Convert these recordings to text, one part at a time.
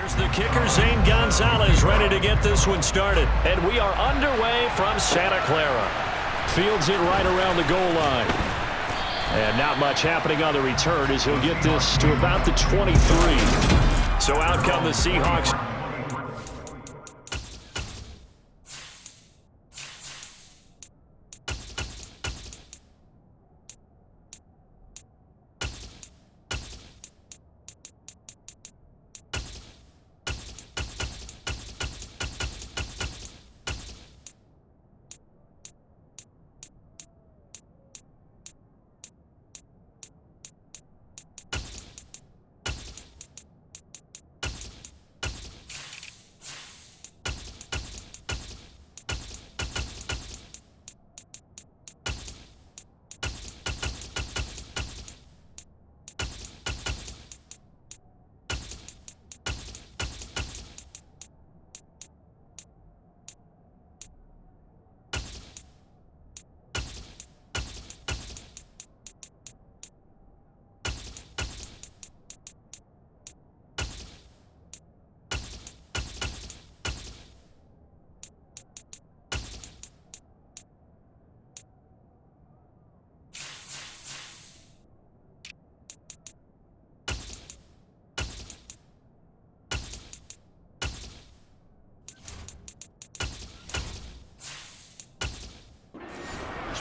Here's the kicker, Zane Gonzalez, ready to get this one started. And we are underway from Santa Clara. Fields it right around the goal line. And not much happening on the return as he'll get this to about the 23. So out come the Seahawks.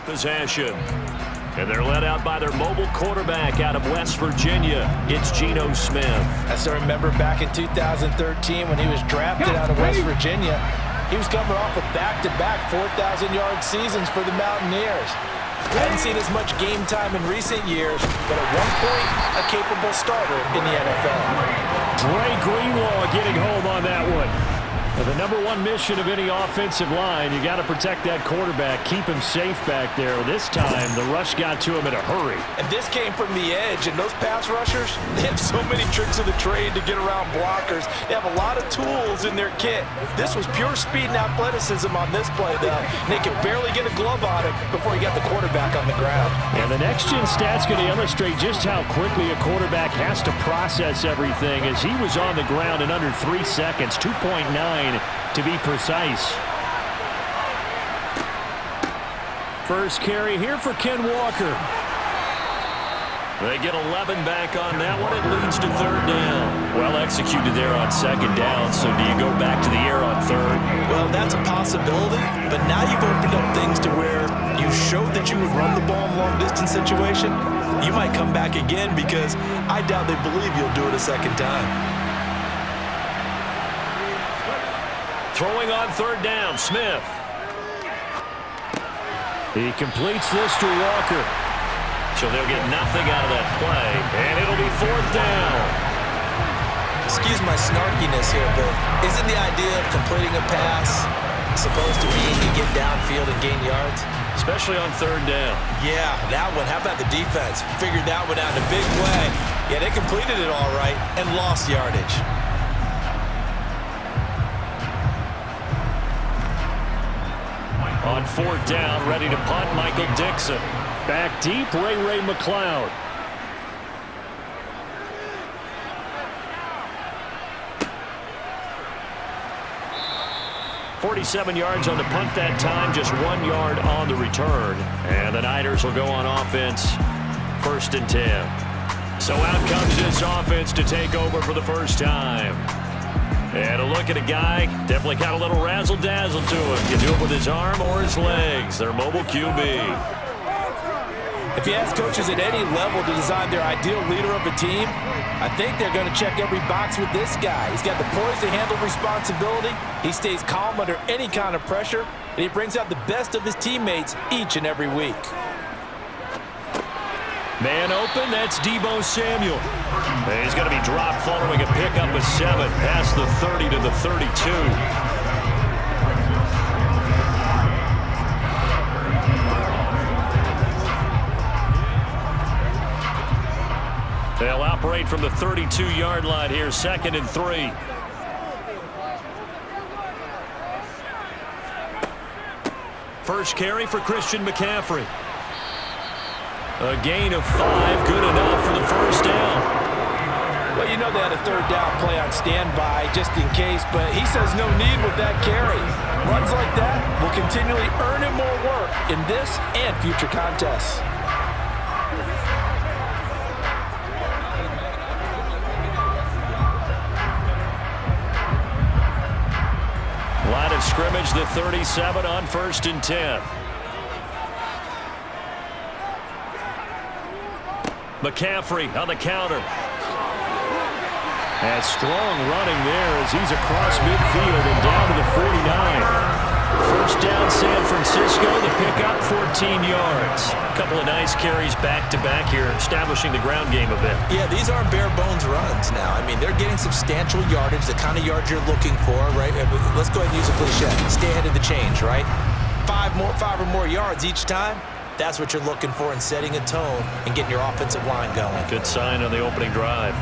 Possession. And they're led out by their mobile quarterback out of West Virginia. It's Geno Smith. I still remember back in 2013 when he was drafted out of West Virginia. He was coming off of back-to-back 4,000-yard seasons for the Mountaineers. Hadn't seen as much game time in recent years, but at one point, a capable starter in the NFL. Dre Greenlaw getting home on that one. The number one mission of any offensive line, you got to protect that quarterback, keep him safe back there. This time, the rush got to him in a hurry. And this came from the edge, and those pass rushers, they have so many tricks of the trade to get around blockers. They have a lot of tools in their kit. This was pure speed and athleticism on this play, though. And they could barely get a glove on it before he got the quarterback on the ground. And the next-gen stat's going to illustrate just how quickly a quarterback has to process everything, as he was on the ground in under 3 seconds, 2.9. To be precise. First carry here for Ken Walker. They get 11 back on that one. It leads to third down. Well executed there on second down. So do you go back to the air on third? Well, that's a possibility. But now you've opened up things to where you showed that you would run the ball in long-distance situation. You might come back again because I doubt they believe you'll do it a second time. Throwing on third down, Smith. He completes this to Walker. So they'll get nothing out of that play, and it'll be fourth down. Excuse my snarkiness here, but isn't the idea of completing a pass supposed to mean you get downfield and gain yards? Especially on third down. Yeah, that one. How about the defense? Figured that one out in a big way. Yeah, they completed it all right and lost yardage. On fourth down, ready to punt, Michael Dixon. Back deep, Ray McLeod. .47 yards on the punt that time, just 1 yard on the return. And the Niners will go on offense, 1st and 10. So out comes this offense to take over for the first time. And a look at a guy, definitely got a little razzle-dazzle to him. Can do it with his arm or his legs. Their mobile QB. If you ask coaches at any level to design their ideal leader of a team, I think they're going to check every box with this guy. He's got the poise to handle responsibility. He stays calm under any kind of pressure, and he brings out the best of his teammates each and every week. Man open, that's Deebo Samuel. And he's going to be dropped following a pickup of 7 past the 30 to the 32. They'll operate from the 32-yard line here, 2nd and 3. First carry for Christian McCaffrey. A gain of 5, good enough for the first down. Well, you know they had a third down play on standby just in case, but he says no need with that carry. Runs like that will continually earn him more work in this and future contests. Line of scrimmage, the 37 on 1st and 10. McCaffrey on the counter. And strong running there as he's across midfield and down to the 49. First down, San Francisco. The pickup, 14 yards. A couple of nice carries back-to-back here, establishing the ground game a bit. Yeah, these aren't bare-bones runs now. I mean, they're getting substantial yardage, the kind of yards you're looking for, right? Let's go ahead and use a cliche. Stay ahead of the change, right? Five or more yards each time. That's what you're looking for in setting a tone and getting your offensive line going. Good sign on the opening drive.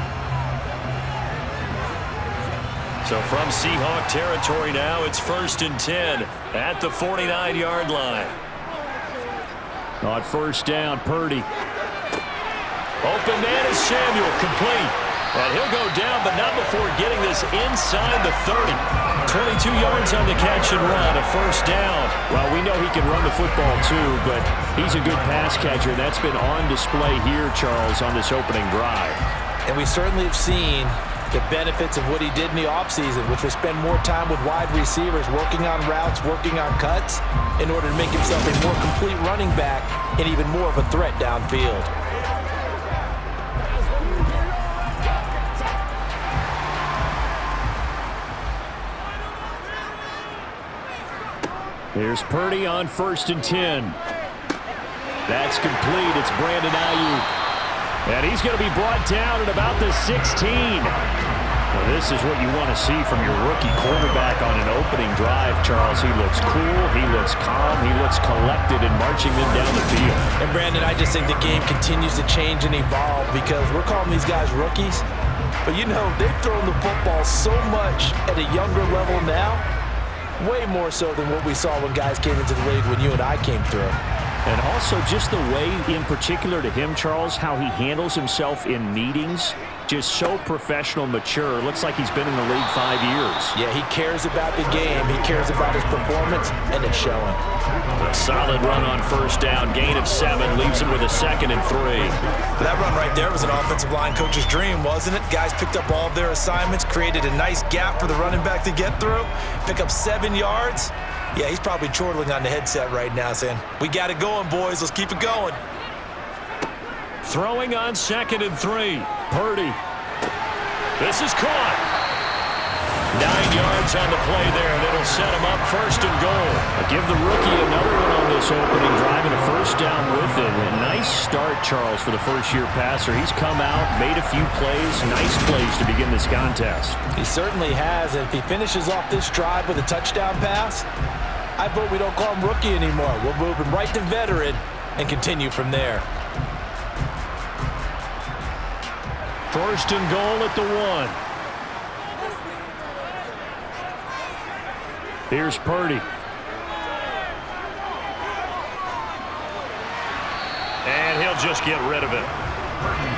So from Seahawk territory now, it's 1st and 10 at the 49-yard line. On 1st down, Purdy. Open man is Samuel, complete. And he'll go down, but not before getting this inside the 30. 22 yards on the catch and run, a 1st down. Well, we know he can run the football too, but he's a good pass catcher. That's been on display here, Charles, on this opening drive. And we certainly have seen the benefits of what he did in the offseason, which was spend more time with wide receivers, working on routes, working on cuts, in order to make himself a more complete running back and even more of a threat downfield. Here's Purdy on 1st and 10. That's complete. It's Brandon Ayuk. And he's going to be brought down at about the 16. Well, this is what you want to see from your rookie quarterback on an opening drive, Charles. He looks cool, he looks calm, he looks collected in marching them down the field. And, Brandon, I just think the game continues to change and evolve because we're calling these guys rookies. But, you know, they've thrown the football so much at a younger level now, way more so than what we saw when guys came into the league when you and I came through. And also just the way, in particular to him, Charles, how he handles himself in meetings, just so professional, mature. Looks like he's been in the league 5 years. Yeah, he cares about the game. He cares about his performance, and it's showing. A solid run on 1st down, gain of 7, leaves him with a 2nd and 3. That run right there was an offensive line coach's dream, wasn't it? Guys picked up all of their assignments, created a nice gap for the running back to get through, pick up 7 yards. Yeah, he's probably chortling on the headset right now saying, we got it going, boys. Let's keep it going. Throwing on 2nd and 3. Purdy. This is caught. 9 yards on the play there. That'll set him up 1st and goal. I'll give the rookie another one on this opening drive and a 1st down with it. A nice start, Charles, for the first-year passer. He's come out, made a few plays, nice plays to begin this contest. He certainly has. And if he finishes off this drive with a touchdown pass, I vote we don't call him rookie anymore. We'll move him right to veteran and continue from there. 1st and goal at the 1. Here's Purdy. And he'll just get rid of it.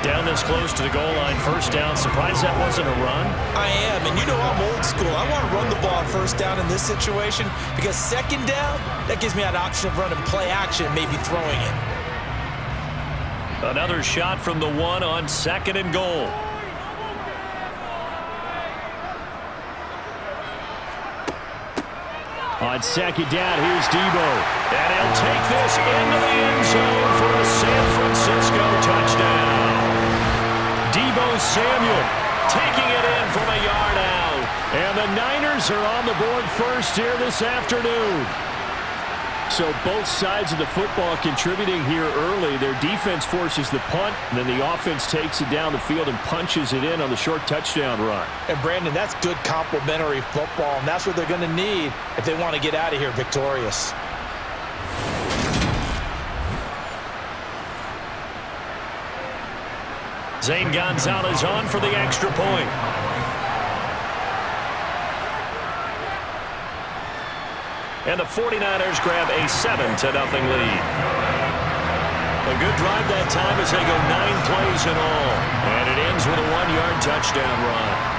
Down this close to the goal line, 1st down. Surprised that wasn't a run? I am, and you know I'm old school. I want to run the ball on 1st down in this situation because 2nd down, that gives me an option of running play action, maybe throwing it. Another shot from the 1 on 2nd and goal. On 2nd down, here's Debo. And he'll take this into the end zone for a San Francisco touchdown. Debo Samuel taking it in from a yard out. And the Niners are on the board first here this afternoon. So both sides of the football contributing here early. Their defense forces the punt, and then the offense takes it down the field and punches it in on the short touchdown run. And, Brandon, that's good complementary football, and that's what they're going to need if they want to get out of here victorious. Zane Gonzalez on for the extra point. And the 49ers grab a 7-0 lead. A good drive that time as they go 9 plays in all. And it ends with a 1-yard touchdown run.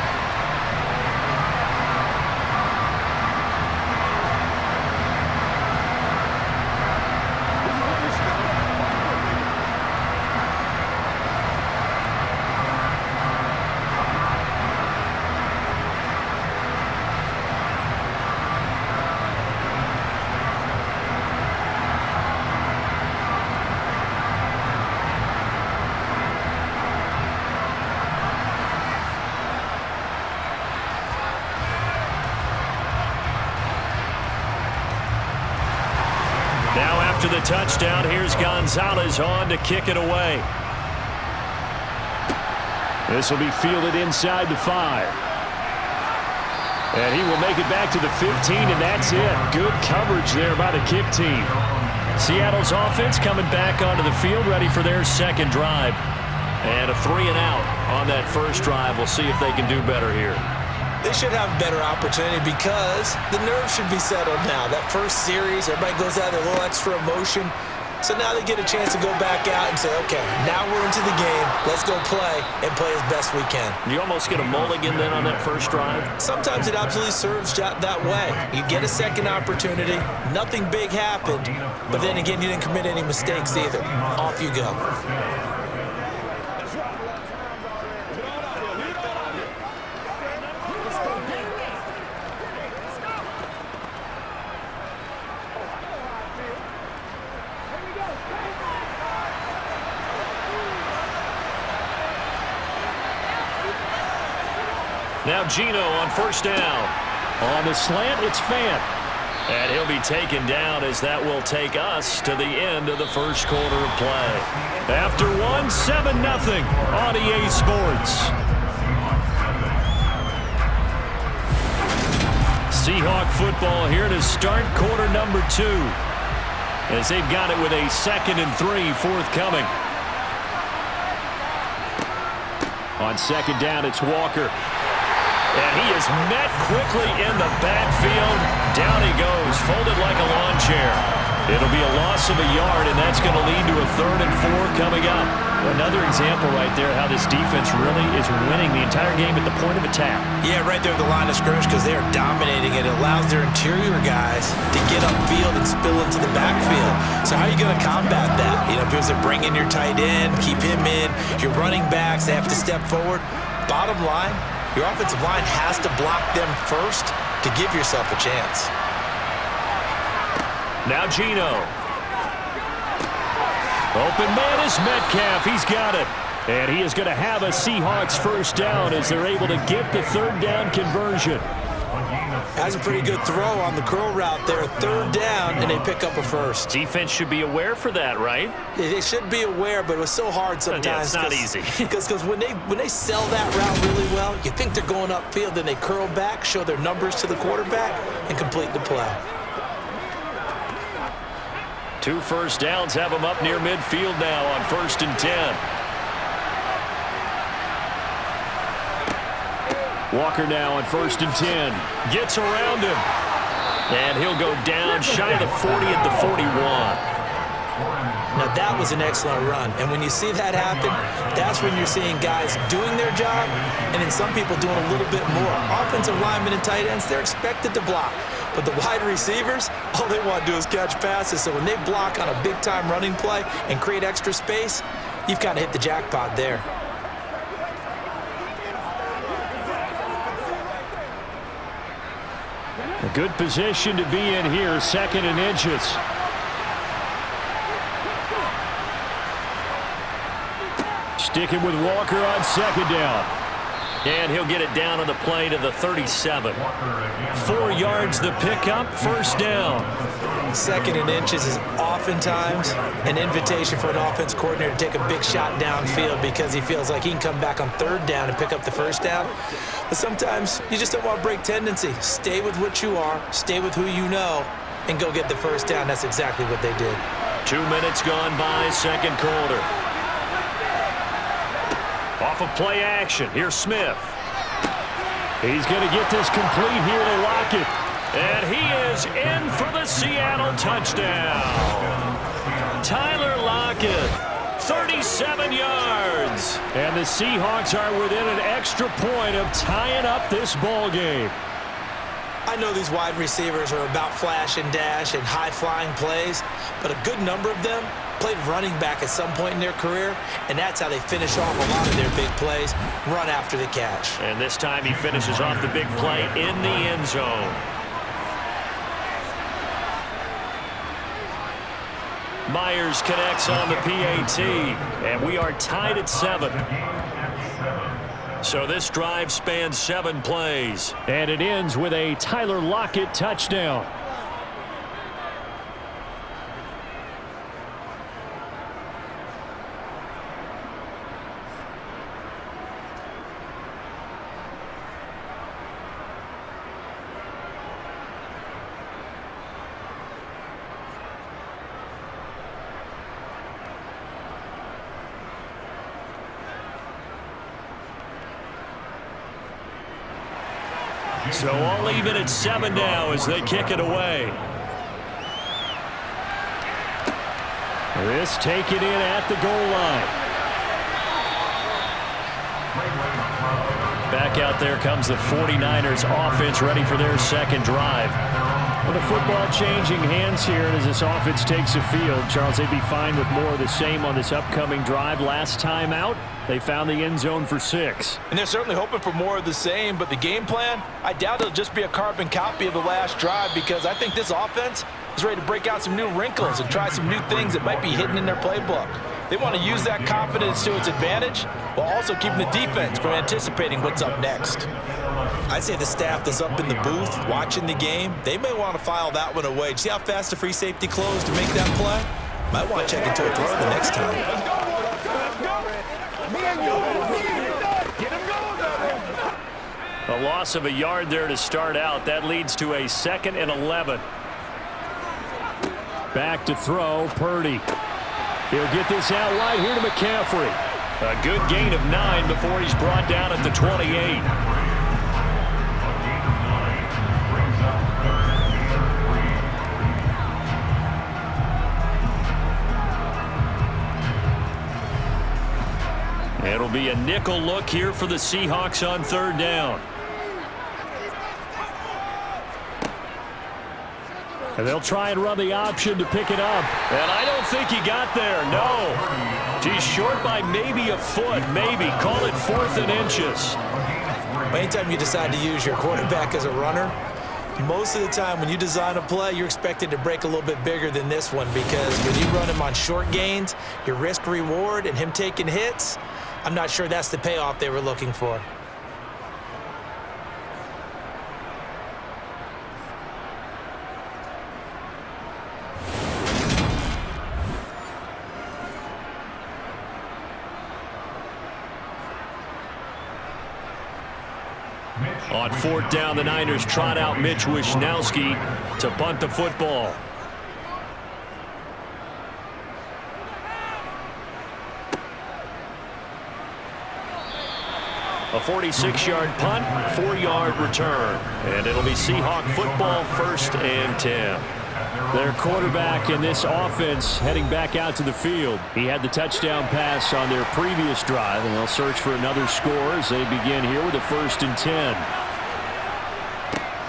Now after the touchdown, here's Gonzalez on to kick it away. This will be fielded inside the 5. And he will make it back to the 15, and that's it. Good coverage there by the kick team. Seattle's offense coming back onto the field, ready for their second drive. And a 3 and out on that first drive. We'll see if they can do better here. They should have a better opportunity because the nerves should be settled now. That first series, everybody goes out with a little extra emotion. So now they get a chance to go back out and say, okay, now we're into the game. Let's go play and play as best we can. You almost get a mulligan then on that first drive? Sometimes it absolutely serves that way. You get a second opportunity. Nothing big happened. But then again, you didn't commit any mistakes either. Off you go. Now Gino on first down. On the slant, it's Fant. And he'll be taken down as that will take us to the end of the first quarter of play. After 7-0 on EA Sports. Seahawk football here to start quarter number 2. As they've got it with a 2nd and 3 forthcoming. On second down, it's Walker. And he is met quickly in the backfield. Down he goes, folded like a lawn chair. It'll be a loss of a yard, and that's going to lead to a 3rd and 4 coming up. Another example right there how this defense really is winning the entire game at the point of attack. Yeah, right there at the line of scrimmage because they are dominating it. It allows their interior guys to get upfield and spill into the backfield. So how are you going to combat that? You know, because they bring in your tight end, keep him in. Your running backs, they have to step forward. Bottom line, your offensive line has to block them first to give yourself a chance. Now Gino. Open man is Metcalf. He's got it. And he is going to have a Seahawks first down as they're able to get the 3rd down conversion. That's a pretty good throw on the curl route there. 3rd down, and they pick up a first. Defense should be aware for that, right? They should be aware, but it was so hard sometimes. Yeah, it's not easy. Because when they sell that route really well, you think they're going upfield, then they curl back, show their numbers to the quarterback, and complete the play. 2 first downs have them up near midfield now on 1st and 10. Walker now on 1st and 10. Gets around him. And he'll go down shy of the 40 at the 41. Now that was an excellent run. And when you see that happen, that's when you're seeing guys doing their job and then some people doing a little bit more. Offensive linemen and tight ends, they're expected to block. But the wide receivers, all they want to do is catch passes. So when they block on a big-time running play and create extra space, you've kind of hit the jackpot there. A good position to be in here, 2nd and inches. Sticking with Walker on 2nd down. And he'll get it down on the play to the 37. 4 yards the pickup, first down. 2nd and inches is oftentimes an invitation for an offense coordinator to take a big shot downfield because he feels like he can come back on 3rd down and pick up the first down. But sometimes you just don't want to break tendency. Stay with what you are, stay with who you know, and go get the first down. That's exactly what they did. 2 minutes gone by, 2nd quarter. Off of play action, here's Smith. He's going to get this complete here to lock it. And he is in for the Seattle touchdown. Tyler Lockett, 37 yards. And the Seahawks are within an extra point of tying up this ball game. I know these wide receivers are about flash and dash and high-flying plays, but a good number of them played running back at some point in their career, and that's how they finish off a lot of their big plays, run after the catch. And this time he finishes off the big play in the end zone. Myers connects on the PAT, and we are tied at 7. So this drive spans 7 plays. And it ends with a Tyler Lockett touchdown. So all even at 7 now as they kick it away. This taken in at the goal line. Back out there comes the 49ers offense ready for their second drive. With the football changing hands here as this offense takes the field, Charles, they'd be fine with more of the same on this upcoming drive. Last time out, they found the end zone for 6. And they're certainly hoping for more of the same, but the game plan, I doubt it'll just be a carbon copy of the last drive, because I think this offense is ready to break out some new wrinkles and try some new things that might be hidden in their playbook. They want to use that confidence to its advantage while also keeping the defense from anticipating what's up next. I'd say the staff that's up in the booth watching the game, they may want to file that one away. Do you see how fast the free safety closed to make that play? Might want to check into a throw the next time. A loss of a yard there to start out. That leads to a 2nd and 11. Back to throw, Purdy. He'll get this out wide here to McCaffrey. A good gain of 9 before he's brought down at the 28. It'll be a nickel look here for the Seahawks on 3rd down. And they'll try and run the option to pick it up. And I don't think he got there, no. He's short by maybe a foot, maybe. Call it 4th and inches. Anytime you decide to use your quarterback as a runner, most of the time when you design a play, you're expected to break a little bit bigger than this one, because when you run him on short gains, your risk-reward and him taking hits, I'm not sure that's the payoff they were looking for. On 4th down, the Niners trot out Mitch Wishnowski to punt the football. A 46-yard punt, 4-yard return. And it'll be Seahawk football, 1st and 10. Their quarterback in this offense heading back out to the field. He had the touchdown pass on their previous drive, and they'll search for another score as they begin here with a 1st and 10.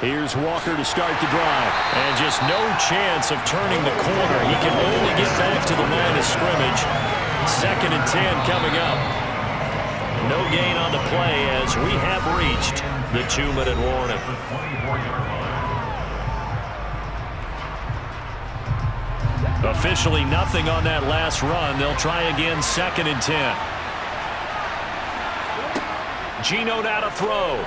Here's Walker to start the drive. And just no chance of turning the corner. He can only get back to the line of scrimmage. 2nd and 10 coming up. No gain on the play as we have reached the 2-minute warning. Officially nothing on that last run. They'll try again, 2nd and 10. Geno now to throw.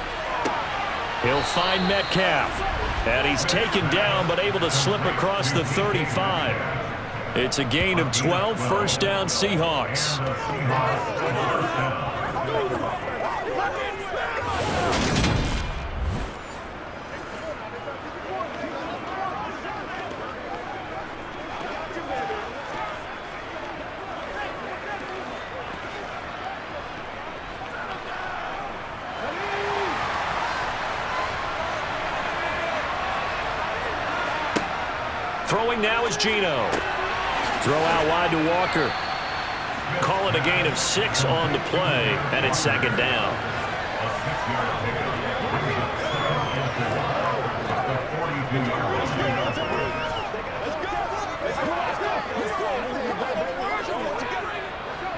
He'll find Metcalf. And he's taken down but able to slip across the 35. It's a gain of 12, 1st down Seahawks. Throwing now is Geno. Throw out wide to Walker. Call it a gain of 6 on the play, and it's second down.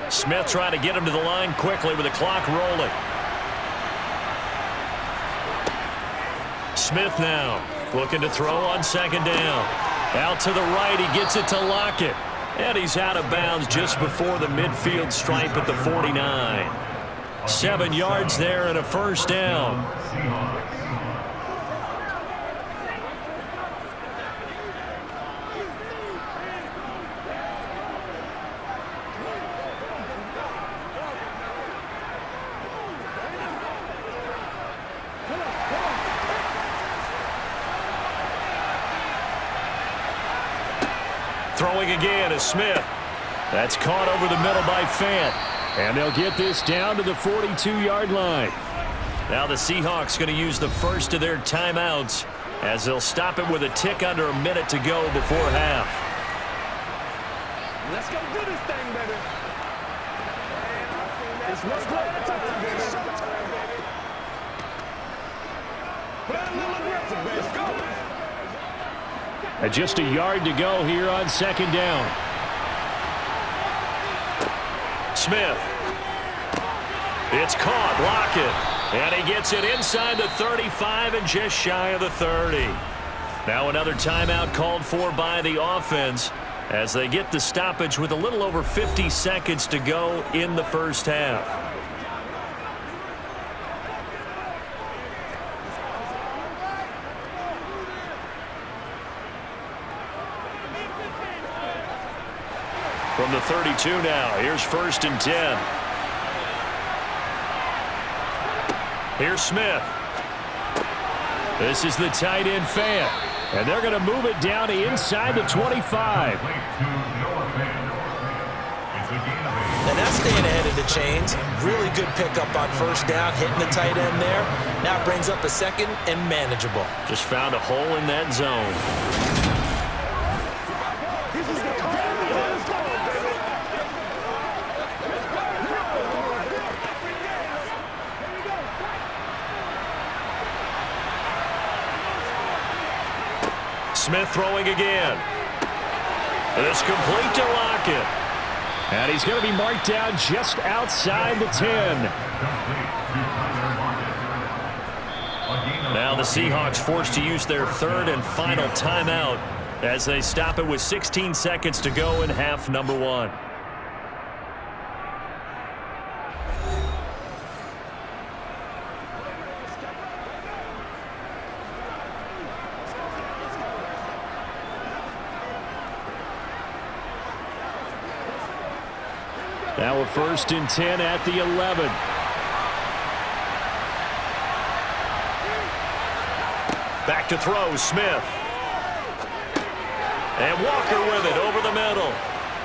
Smith trying to get him to the line quickly with the clock rolling. Smith now looking to throw on second down. Out to the right, he gets it to Lockett. And he's out of bounds just before the midfield stripe at the 49. 7 yards there and a first down. Throwing again is Smith. That's caught over the middle by Fant. And they'll get this down to the 42-yard line. Now the Seahawks going to use the first of their timeouts as they'll stop it with a tick under a minute to go before half. Let's go do this thing, baby. It's one play at a time, baby. Showtime, baby. Play a little aggressive, baby. Let's go. Just a yard to go here on second down. Smith. It's caught. Lockett. And he gets it inside the 35 and just shy of the 30. Now another timeout called for by the offense as they get the stoppage with a little over 50 seconds to go in the first half. From the 32 now, here's 1st and 10. Here's Smith. This is the tight end Fant. And they're going to move it down to inside the 25. And that's staying ahead of the chains. Really good pickup on first down, hitting the tight end there. Now it brings up a second and manageable. Just found a hole in that zone. Smith throwing again. It's complete to Lockett. And he's going to be marked down just outside the 10. Now the Seahawks forced to use their third and final timeout as they stop it with 16 seconds to go in half number 1. Now a 1st and 10 at the 11. Back to throw, Smith. And Walker with it over the middle.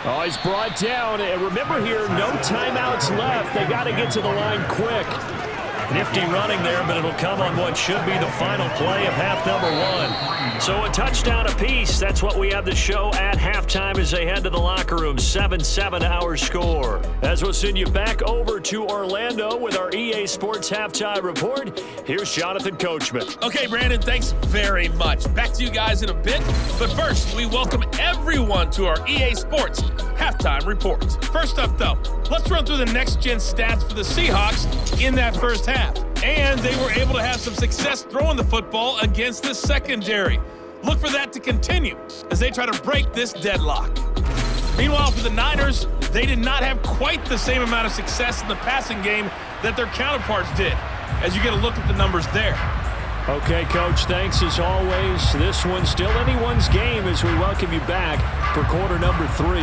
Oh, he's brought down. And remember here, no timeouts left. They got to get to the line quick. Nifty running there, but it'll come on what should be the final play of half number 1. So a touchdown apiece. That's what we have to show at halftime as they head to the locker room. 7-7 our score. As we'll send you back over to Orlando with our EA Sports Halftime Report. Here's Jonathan Coachman. Okay, Brandon, thanks very much. Back to you guys in a bit. But first, we welcome everyone to our EA Sports Halftime Report. First up, though, let's run through the next-gen stats for the Seahawks in that first half. And they were able to have some success throwing the football against the secondary. Look for that to continue as they try to break this deadlock. Meanwhile, for the Niners, they did not have quite the same amount of success in the passing game that their counterparts did, as you get a look at the numbers there. Okay, Coach, thanks as always. This one's still anyone's game as we welcome you back for quarter number 3.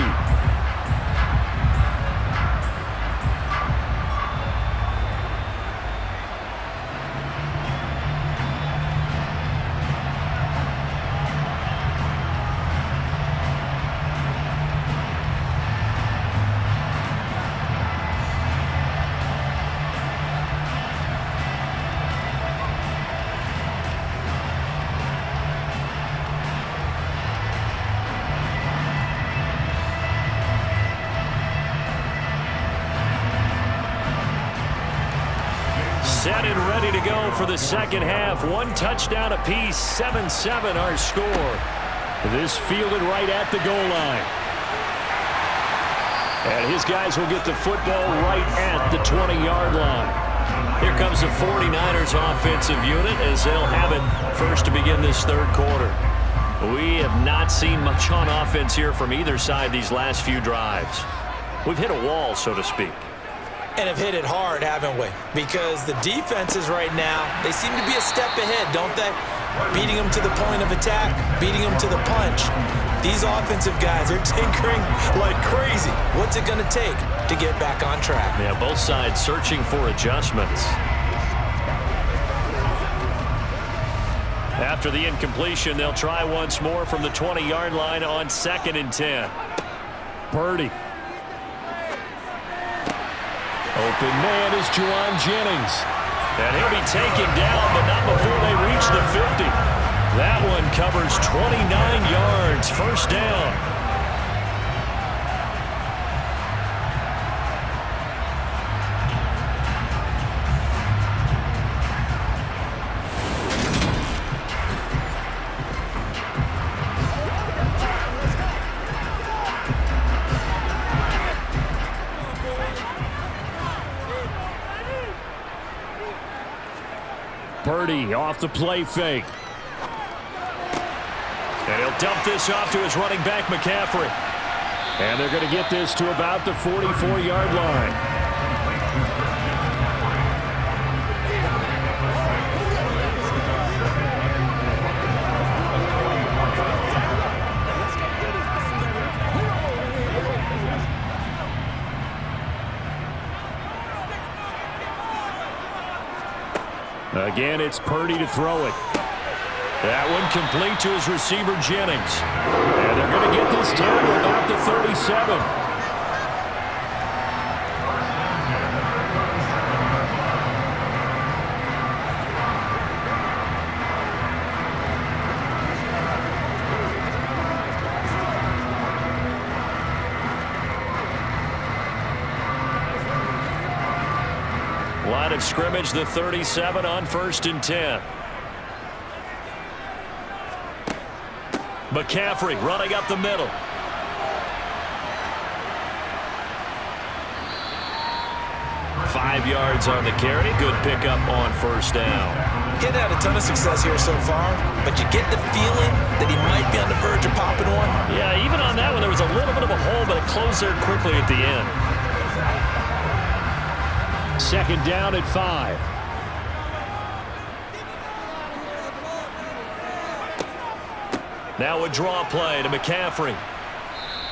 ready to go for the second half. One touchdown apiece, 7-7 our score. This fielded right at the goal line. And his guys will get the football right at the 20-yard line. Here comes the 49ers offensive unit as they'll have it first to begin this third quarter. We have not seen much on offense here from either side these last few drives. We've hit a wall, so to speak. And have hit it hard, haven't we? Because the defenses right now, they seem to be a step ahead, don't they? Beating them to the point of attack, beating them to the punch. These offensive guys are tinkering like crazy. What's it going to take to get back on track? Yeah, both sides searching for adjustments. After the incompletion, they'll try once more from the 20-yard line on 2nd and 10. Purdy. Open man is Juwan Jennings. And he'll be taken down, but not before they reach the 50. That one covers 29 yards. First down. Purdy off the play fake. And he'll dump this off to his running back, McCaffrey. And they're going to get this to about the 44-yard line. Again, it's Purdy to throw it. That one complete to his receiver, Jennings. And they're going to get this down to about the 37. Line of scrimmage, the 37 on 1st and 10. McCaffrey running up the middle. Five yards on the carry. Good pickup on first down. Getting had a ton of success here so far, but you get the feeling that he might be on the verge of popping one. Yeah, even on that one, there was a little bit of a hole, but it closed there quickly at the end. 2nd down at 5. Now a draw play to McCaffrey.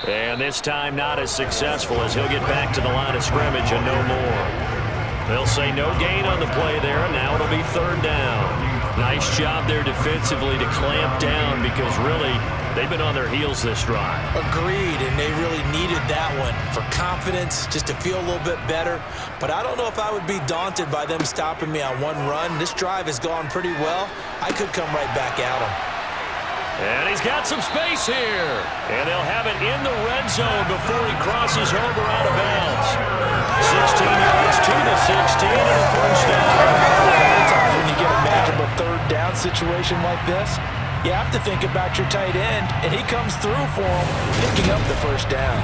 And this time not as successful as he'll get back to the line of scrimmage and no more. They'll say no gain on the play there, and now it'll be 3rd down. Nice job there defensively to clamp down because really they've been on their heels this drive. Agreed, and they really needed that one for confidence, just to feel a little bit better. But I don't know if I would be daunted by them stopping me on one run. This drive has gone pretty well. I could come right back at them. And he's got some space here. And they'll have it in the red zone before he crosses over out of bounds. 16 yards to the 16 and a first down. Sometimes when you get a manageable 3rd down situation like this, you have to think about your tight end, and he comes through for him, picking up the first down.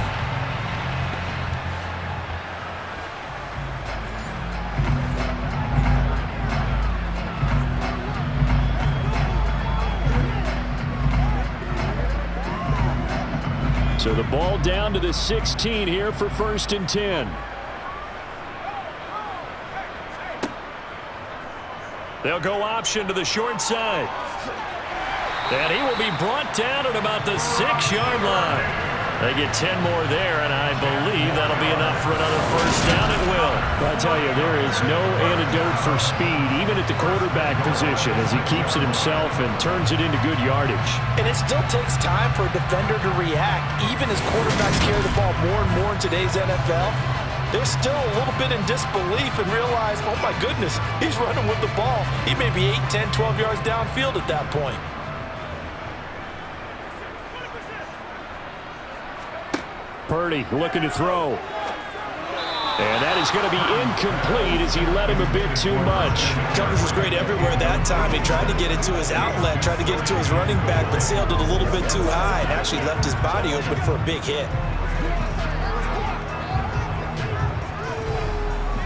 So the ball down to the 16 here for 1st and 10. They'll go option to the short side. And he will be brought down at about the 6-yard line. They get 10 more there, and I believe that'll be enough for another first down. It will. I tell you, there is no antidote for speed, even at the quarterback position, as he keeps it himself and turns it into good yardage. And it still takes time for a defender to react, even as quarterbacks carry the ball more and more in today's NFL. They're still a little bit in disbelief and realize, oh my goodness, he's running with the ball. He may be 8, 10, 12 yards downfield at that point. Purdy looking to throw. And that is going to be incomplete as he led him a bit too much. Coverage was great everywhere that time. He tried to get it to his outlet, tried to get it to his running back, but sailed it a little bit too high and actually left his body open for a big hit.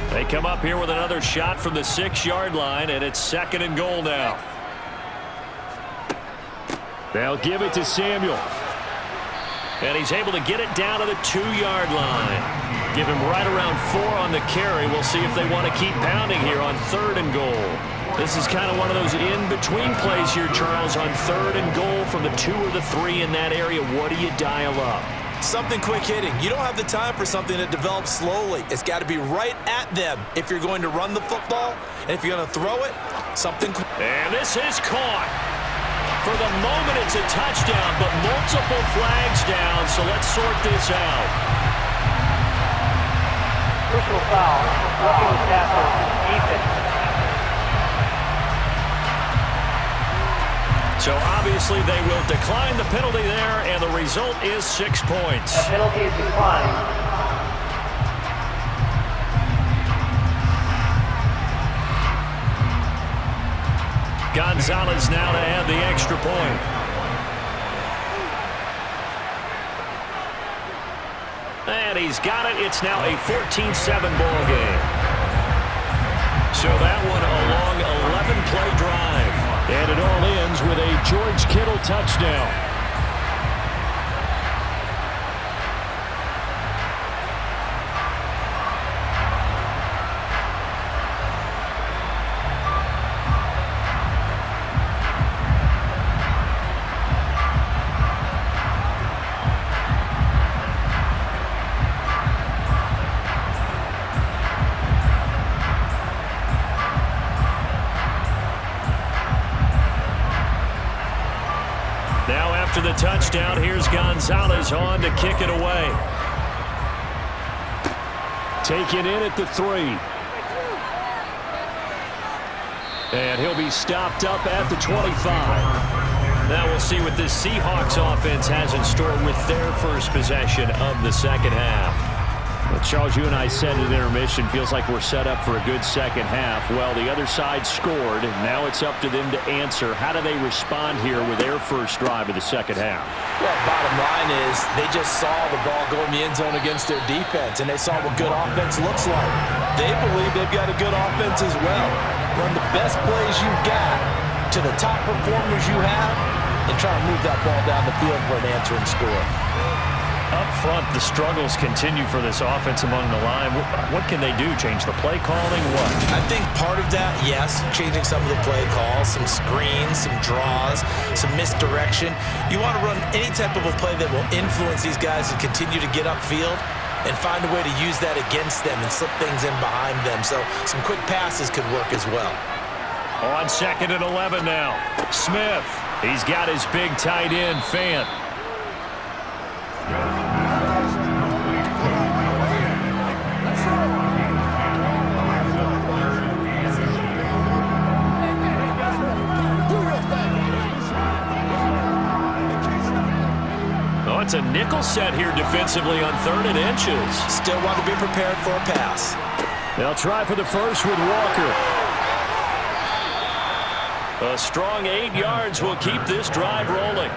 They come up here with another shot from the 6-yard line, and it's 2nd and goal now. They'll give it to Samuel. And he's able to get it down to the 2-yard line. Give him right around 4 on the carry. We'll see if they want to keep pounding here on 3rd and goal. This is kind of one of those in-between plays here, Charles, on 3rd and goal from the 2 or the 3 in that area. What do you dial up? Something quick hitting. You don't have the time for something that develops slowly. It's got to be right at them if you're going to run the football. And if you're going to throw it, something quick. And this is caught. For the moment, it's a touchdown, but multiple flags down, so let's sort this out. Personal foul, roughing the tackle, defense. So obviously they will decline the penalty there, and the result is 6 points. The penalty is declined. Gonzalez now to add the extra point. And he's got it. It's now a 14-7 ball game. So that one a long 11-play drive. And it all ends with a George Kittle touchdown. After the touchdown, here's Gonzalez on to kick it away. Taken in at the 3. And he'll be stopped up at the 25. Now we'll see what this Seahawks offense has in store with their first possession of the second half. Well, Charles, you and I said at intermission, feels like we're set up for a good second half. Well, the other side scored. Now it's up to them to answer. How do they respond here with their first drive of the second half? Well, bottom line is they just saw the ball go in the end zone against their defense, and they saw what good offense looks like. They believe they've got a good offense as well. Run the best plays you've got to the top performers you have and try to move that ball down the field for an answering score. Up front, the struggles continue for this offense among the line. What can they do? Change the play calling? What? I think part of that, yes, changing some of the play calls, some screens, some draws, some misdirection. You want to run any type of a play that will influence these guys and continue to get upfield and find a way to use that against them and slip things in behind them. So some quick passes could work as well. On 2nd and 11 now. Smith. He's got his big tight end, Fant. Oh, it's a nickel set here defensively on 3rd and inches. Still want to be prepared for a pass. They'll try for the first with Walker. A strong 8 yards will keep this drive rolling.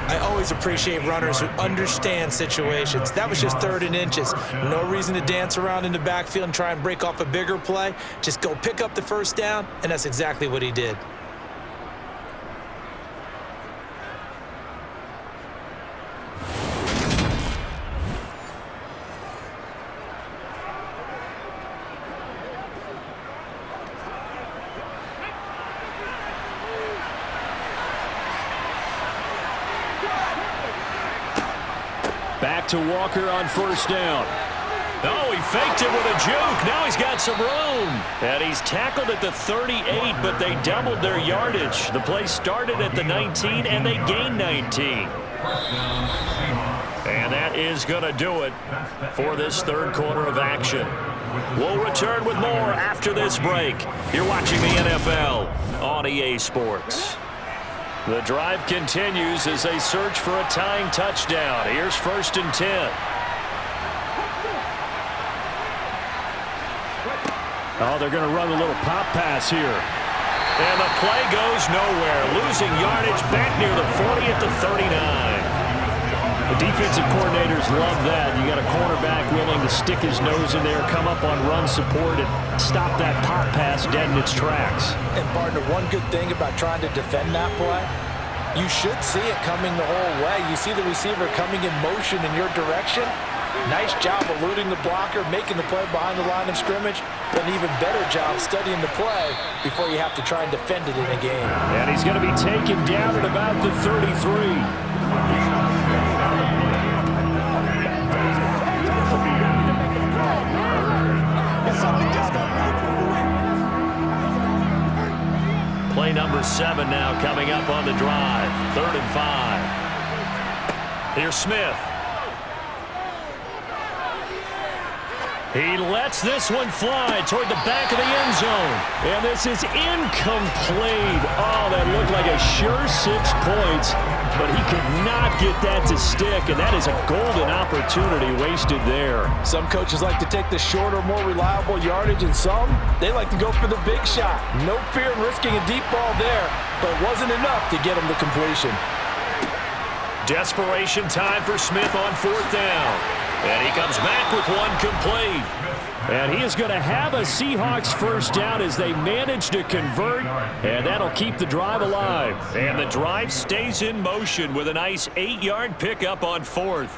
I always appreciate runners who understand situations. That was just 3rd and inches. No reason to dance around in the backfield and try and break off a bigger play. Just go pick up the first down, and that's exactly what he did. Back to Walker on 1st down. Oh, he faked it with a juke. Now he's got some room. And he's tackled at the 38, but they doubled their yardage. The play started at the 19, and they gained 19. And that is going to do it for this 3rd quarter of action. We'll return with more after this break. You're watching the NFL on EA Sports. The drive continues as they search for a tying touchdown. Here's 1st and 10. Oh, they're going to run a little pop pass here. And the play goes nowhere. Losing yardage back near the 40 at the 39. The defensive coordinators love that. You got a cornerback willing to stick his nose in there, come up on run support, and stop that pop pass dead in its tracks. And, partner, one good thing about trying to defend that play, you should see it coming the whole way. You see the receiver coming in motion in your direction. Nice job eluding the blocker, making the play behind the line of scrimmage. But an even better job studying the play before you have to try and defend it in a game. And he's going to be taken down at about the 33. Play number 7 now coming up on the drive. 3rd and 5. Here's Smith. He lets this one fly toward the back of the end zone. And this is incomplete. Oh, that looked like a sure 6 points, but he could not get that to stick, and that is a golden opportunity wasted there. Some coaches like to take the shorter, more reliable yardage, and some, they like to go for the big shot. No fear in risking a deep ball there, but it wasn't enough to get him the completion. Desperation time for Smith on 4th down. And he comes back with one complete. And he is going to have a Seahawks first down as they manage to convert. And that'll keep the drive alive. And the drive stays in motion with a nice 8-yard pickup on 4th.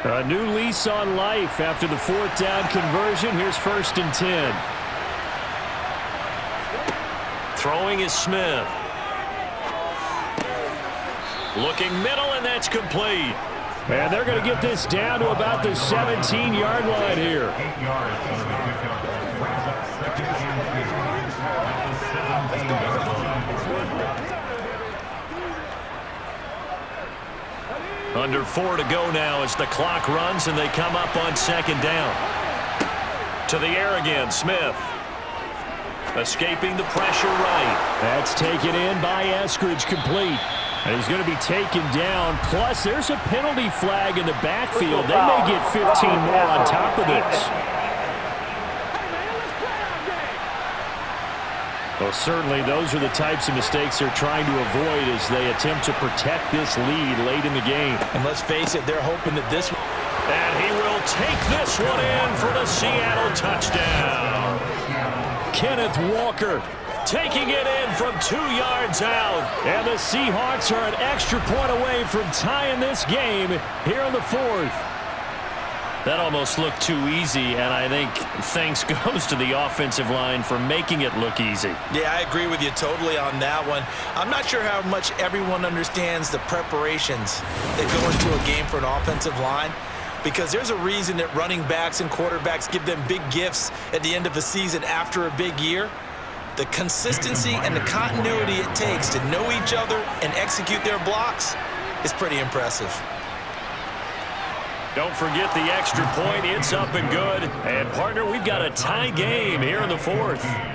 A new lease on life after the 4th down conversion. Here's 1st and 10. Throwing is Smith. Looking middle, and that's complete. And they're going to get this down to about the 17-yard line here. Under 4 to go now as the clock runs and they come up on 2nd down. To the air again, Smith. Escaping the pressure right. That's taken in by Eskridge, complete. And he's going to be taken down. Plus, there's a penalty flag in the backfield. They may get 15 more on top of this. Well, certainly those are the types of mistakes they're trying to avoid as they attempt to protect this lead late in the game. And let's face it, they're hoping that this one... And he will take this one in for the Seattle touchdown. Kenneth Walker taking it in from 2 yards out. And the Seahawks are an extra point away from tying this game here in the 4th. That almost looked too easy, and I think thanks goes to the offensive line for making it look easy. Yeah, I agree with you totally on that one. I'm not sure how much everyone understands the preparations that go into a game for an offensive line, because there's a reason that running backs and quarterbacks give them big gifts at the end of the season after a big year. The consistency and the continuity it takes to know each other and execute their blocks is pretty impressive. Don't forget the extra point. It's up and good. And, partner, we've got a tie game here in the 4th.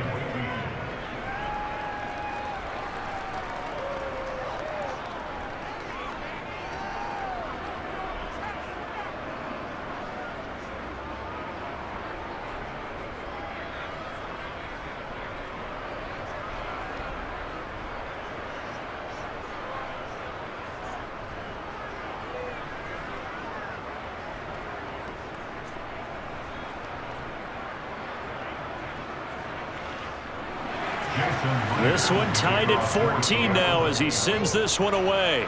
This one tied at 14 now as he sends this one away.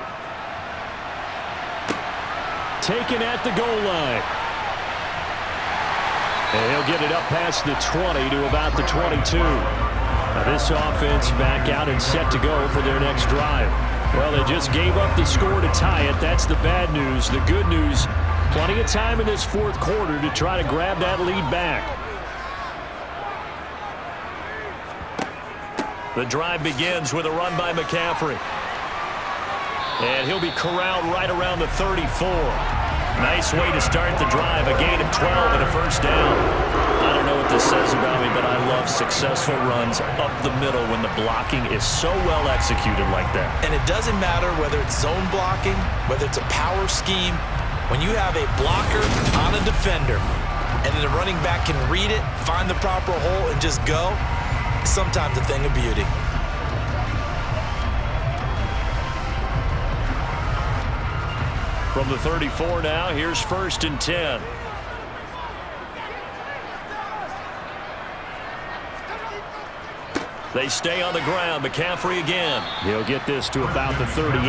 Taken at the goal line. And he'll get it up past the 20 to about the 22. Now this offense back out and set to go for their next drive. Well, they just gave up the score to tie it. That's the bad news. The good news, plenty of time in this 4th quarter to try to grab that lead back. The drive begins with a run by McCaffrey. And he'll be corralled right around the 34. Nice way to start the drive. A gain of 12 and a first down. says about me, but I love successful runs up the middle when the blocking is so well executed like that. And it doesn't matter whether it's zone blocking, whether it's a power scheme. When you have a blocker on a defender and then the running back can read it, find the proper hole, and just go, sometimes a thing of beauty. From the 34 now, here's 1st and 10. They stay on the ground. McCaffrey again. He'll get this to about the 38.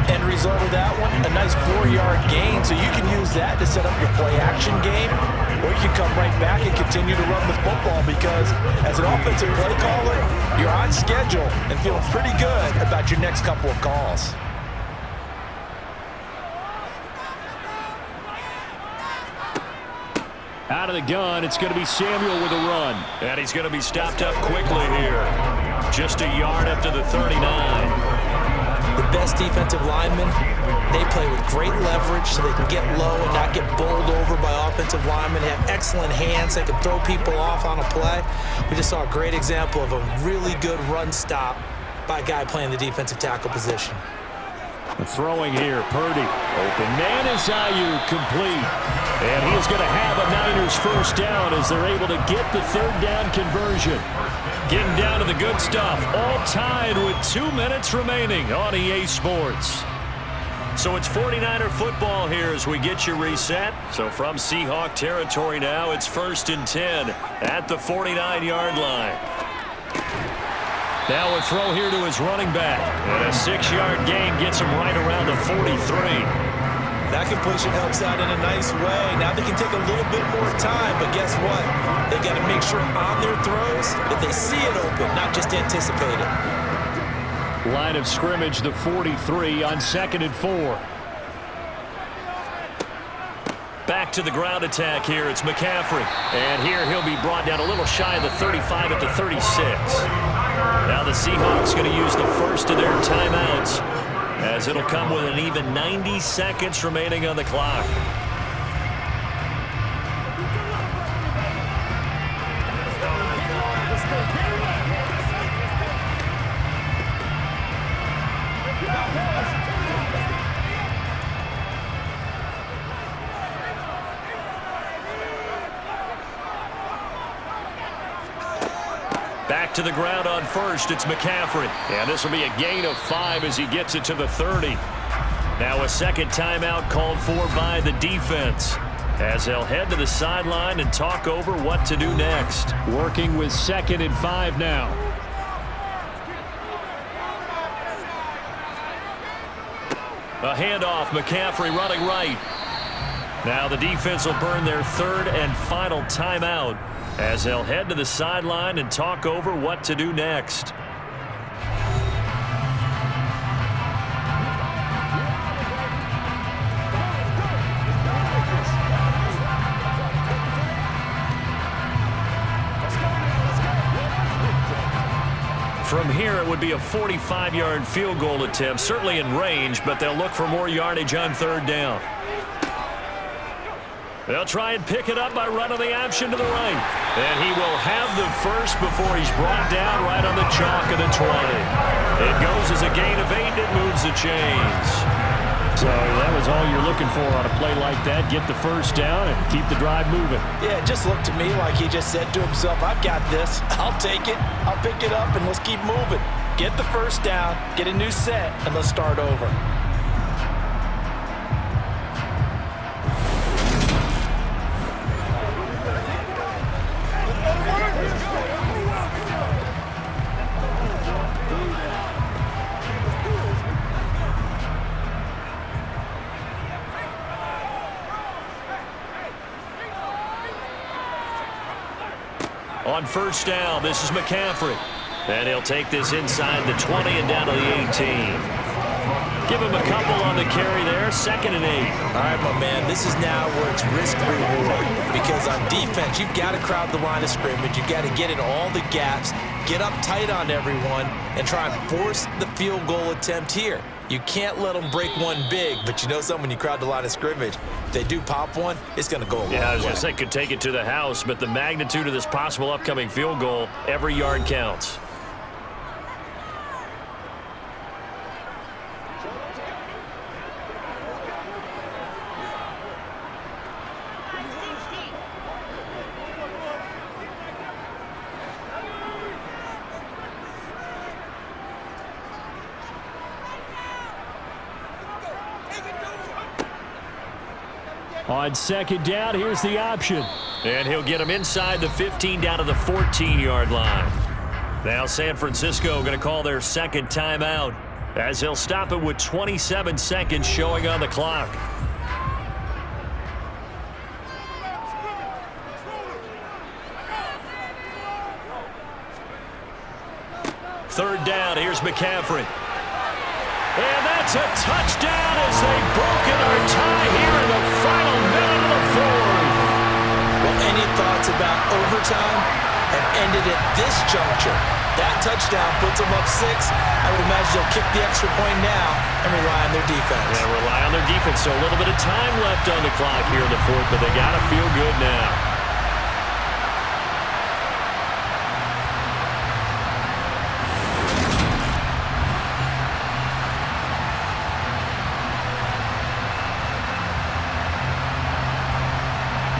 End result of that one, a nice 4-yard gain, so you can use that to set up your play-action game, or you can come right back and continue to run the football because as an offensive play caller, you're on schedule and feeling pretty good about your next couple of calls. Out of the gun, it's going to be Samuel with a run. And he's going to be stopped up quickly here. Just a yard up to the 39. The best defensive linemen, they play with great leverage so they can get low and not get bowled over by offensive linemen. They have excellent hands. They can throw people off on a play. We just saw a great example of a really good run stop by a guy playing the defensive tackle position. Throwing here, Purdy. Open man is Ayuk, complete. And he is going to have a Niners first down as they're able to get the 3rd down conversion. Getting down to the good stuff. All tied with 2 minutes remaining on EA Sports. So it's 49er football here as we get you reset. So from Seahawk territory now, it's 1st and 10 at the 49-yard line. Now a throw here to his running back. And a 6-yard gain gets him right around the 43. That completion helps out in a nice way. Now they can take a little bit more time, but guess what? They got to make sure on their throws that they see it open, not just anticipate it. Line of scrimmage, the 43 on 2nd and 4. Back to the ground attack here. It's McCaffrey. And here he'll be brought down a little shy of the 35 at the 36. Now the Seahawks going to use the first of their timeouts as it'll come with an even 90 seconds remaining on the clock. Back to the ground on first. It's McCaffrey. And this will be a gain of 5 as he gets it to the 30. Now a second timeout called for by the defense as they'll head to the sideline and talk over what to do next. Working with 2nd and 5 now. A handoff. McCaffrey running right. Now the defense will burn their 3rd and final timeout as they'll head to the sideline and talk over what to do next. From here, it would be a 45-yard field goal attempt, certainly in range, but they'll look for more yardage on 3rd down. They'll try and pick it up by running the option to the right. And he will have the first before he's brought down right on the chalk of the 20. It goes as a gain of 8. It moves the chains. So that was all you're looking for on a play like that. Get the first down and keep the drive moving. Yeah, it just looked to me like he just said to himself, I've got this. I'll take it. I'll pick it up, and let's keep moving. Get the first down, get a new set, and let's start over. On first down, this is McCaffrey. And he'll take this inside the 20 and down to the 18. Give him a couple on the carry there. 2nd and 8. All right, my man, this is now where it's risk-reward. Because on defense, you've got to crowd the line of scrimmage. You've got to get in all the gaps, get up tight on everyone, and try and force the field goal attempt here. You can't let them break one big, but you know something, when you crowd the line of scrimmage, if they do pop one, it's going to go a long way. Yeah, I was going to say could take it to the house, but the magnitude of this possible upcoming field goal, every yard counts. On second down, here's the option. And he'll get him inside the 15 down to the 14-yard line. Now San Francisco going to call their second timeout as he'll stop it with 27 seconds showing on the clock. Third down, here's McCaffrey. And that's a touchdown as they've broken our tie here in the final minute of the fourth. Well, any thoughts about overtime have ended at this juncture. That touchdown puts them up 6. I would imagine they'll kick the extra point now and rely on their defense. Yeah, rely on their defense. So a little bit of time left on the clock here in the fourth, but they got to feel good now.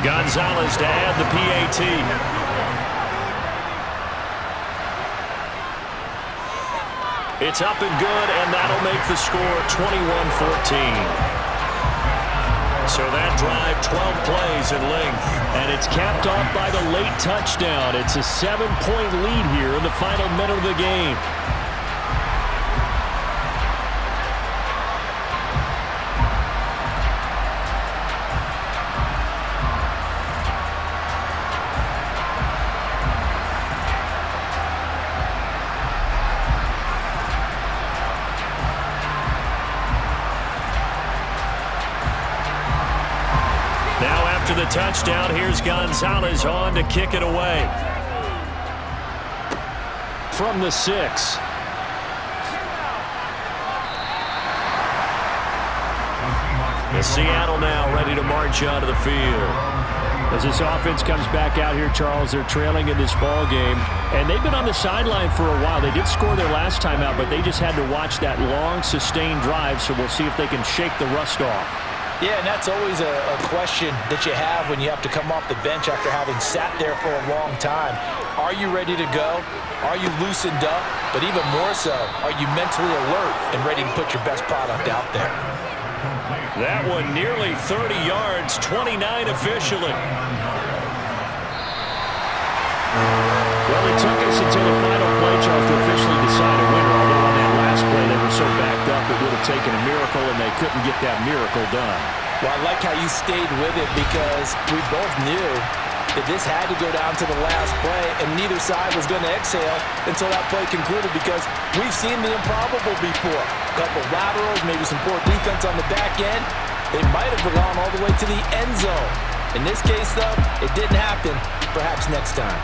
Gonzalez to add the PAT. It's up and good, and that'll make the score 21-14. So that drive, 12 plays in length. And it's capped off by the late touchdown. It's a 7-point lead here in the final minute of the game. After the touchdown, here's Gonzalez on to kick it away. From the 6. The Seattle now ready to march onto the field. As this offense comes back out here, Charles, they're trailing in this ball game, and they've been on the sideline for a while. They did score their last time out, but they just had to watch that long, sustained drive, so we'll see if they can shake the rust off. Yeah, and that's always a question that you have when you have to come off the bench after having sat there for a long time. Are you ready to go? Are you loosened up? But even more so, are you mentally alert and ready to put your best product out there? That one nearly 30 yards, 29 officially. Well, it took us until the final play, Charles, to officially decide a winner. Although on that last play they were so backed up it would have taken a miracle, and they couldn't get that miracle done. Well, I like how you stayed with it, because we both knew that this had to go down to the last play, and neither side was going to exhale until that play concluded, because we've seen the improbable before. A couple laterals, maybe some poor defense on the back end. They might have gone all the way to the end zone. In this case, though, it didn't happen. Perhaps next time.